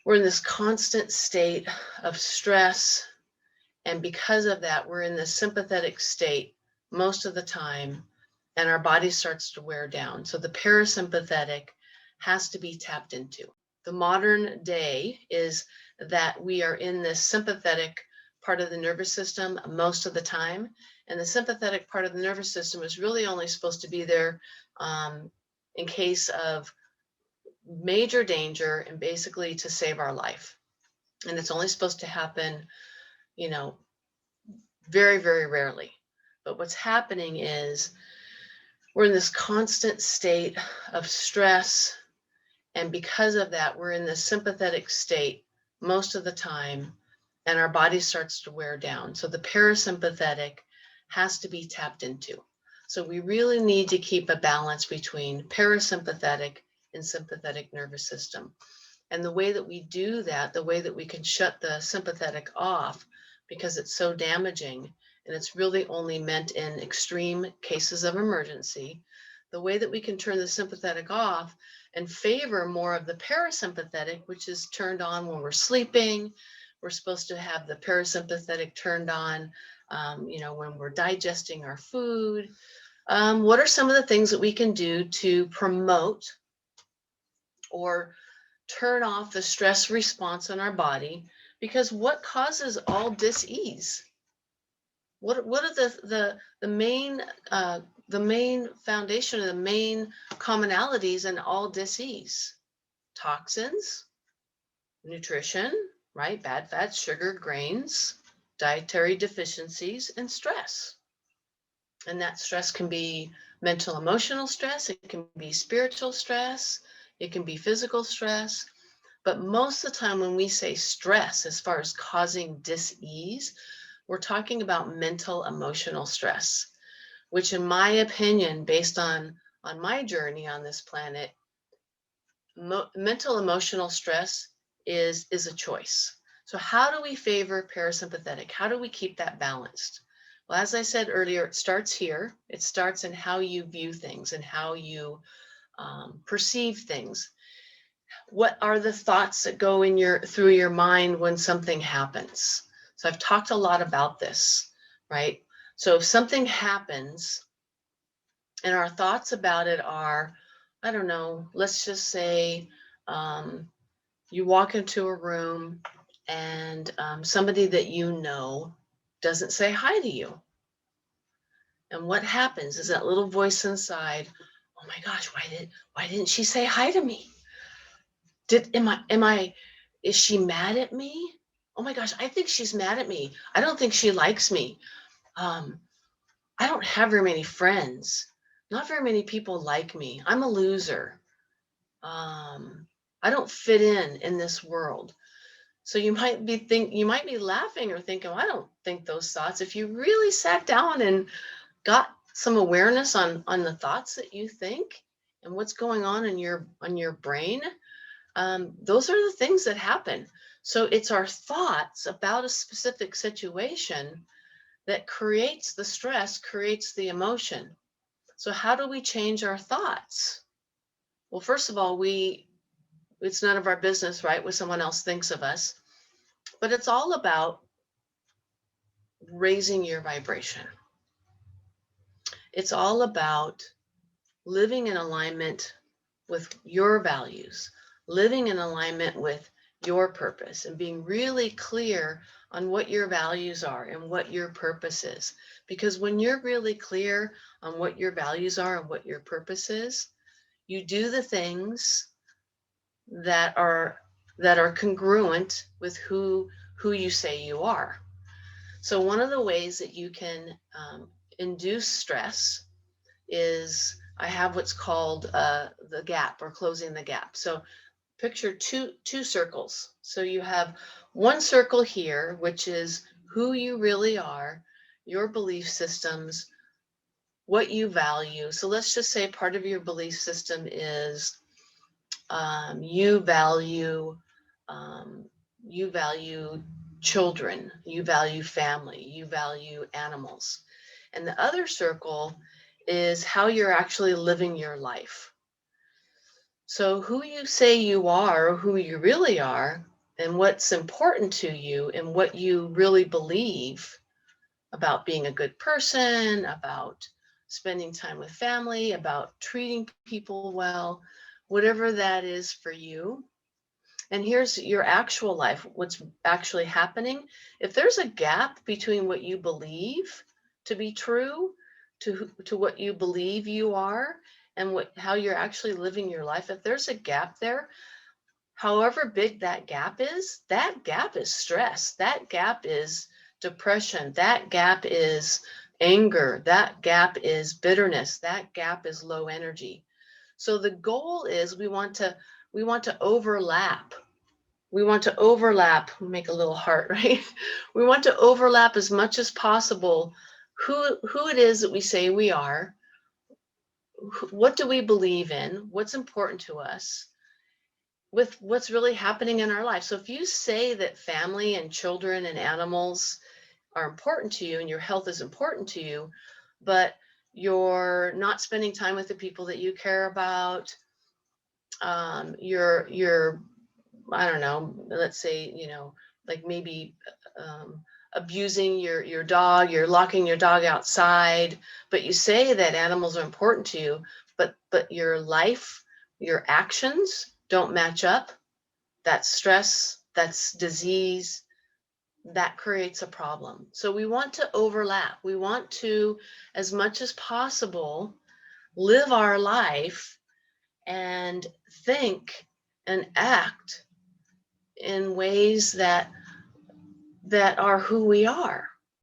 we're in this constant state of stress. And because of that, we're in this sympathetic state most of the time, and our body starts to wear down. So the parasympathetic has to be tapped into. The modern day is that we are in this sympathetic part of the nervous system most of the time. And the sympathetic part of the nervous system is really only supposed to be there in case of major danger and basically to save our life. And it's only supposed to happen, you know, very, very rarely. But what's happening is we're in this constant state of stress. And because of that, we're in this sympathetic state most of the time, and our body starts to wear down. So the parasympathetic has to be tapped into. So we really need to keep a balance between parasympathetic and sympathetic nervous system. And the way that we do that, the way that we can shut the sympathetic off, because it's so damaging and it's really only meant in extreme cases of emergency, the way that we can turn the sympathetic off and favor more of the parasympathetic, which is turned on when we're sleeping. We're supposed to have the parasympathetic turned on, when we're digesting our food. What are some of the things that we can do to promote or turn off the stress response in our body? Because what causes all dis-ease? What are the main foundation or the main commonalities in all dis-ease? Toxins, nutrition, right? Bad fats, sugar, grains, dietary deficiencies, and stress. And that stress can be mental, emotional stress. It can be spiritual stress. It can be physical stress. But most of the time when we say stress, as far as causing dis-ease, we're talking about mental, emotional stress, which in my opinion, based on my journey on this planet, mental, emotional stress is a choice. So how do we favor parasympathetic? How do we keep that balanced? Well, as I said earlier, it starts here. It starts in how you view things and how you perceive things. What are the thoughts that go through your mind when something happens? So I've talked a lot about this, right? So if something happens and our thoughts about it are, I don't know, let's just say you walk into a room and somebody that you know doesn't say hi to you. And what happens is that little voice inside, oh my gosh, why didn't she say hi to me? Is she mad at me? Oh my gosh, I think she's mad at me. I don't think she likes me. I don't have very many friends. Not very many people like me. I'm a loser. I don't fit in this world. So you might be laughing or thinking, well, I don't think those thoughts. If you really sat down and got some awareness on the thoughts that you think and what's going on in your brain, those are the things that happen. So it's our thoughts about a specific situation that creates the stress, creates the emotion. So how do we change our thoughts? Well, first of all, it's none of our business, right, what someone else thinks of us, but it's all about raising your vibration. It's all about living in alignment with your values, living in alignment with your purpose, and being really clear on what your values are and what your purpose is. Because when you're really clear on what your values are and what your purpose is, you do the things that are congruent with who you say you are. So one of the ways that you can induce stress is I have what's called the gap, or closing the gap. So picture two circles. So you have one circle here, which is who you really are, your belief systems, what you value. So let's just say part of your belief system is you value children, you value family, you value animals. And the other circle is how you're actually living your life. So who you say you are, or who you really are, and what's important to you and what you really believe about being a good person, about spending time with family, about treating people well, whatever that is for you. And here's your actual life, what's actually happening. If there's a gap between what you believe to be true to what you believe you are and how you're actually living your life, if there's a gap there, however big that gap is stress. That gap is depression. That gap is anger. That gap is bitterness. That gap is low energy. So the goal is we want to overlap. We want to overlap, make a little heart, right? We want to overlap as much as possible who it is that we say we are, what do we believe in, what's important to us, with what's really happening in our life. So if you say that family and children and animals are important to you and your health is important to you, but you're not spending time with the people that you care about, you're I don't know, let's say, like maybe abusing your dog, you're locking your dog outside, but you say that animals are important to you, but your life, your actions don't match up. That's stress, that's disease, that creates a problem. So we want to overlap. We want to, as much as possible, live our life and think and act in ways that are who we are.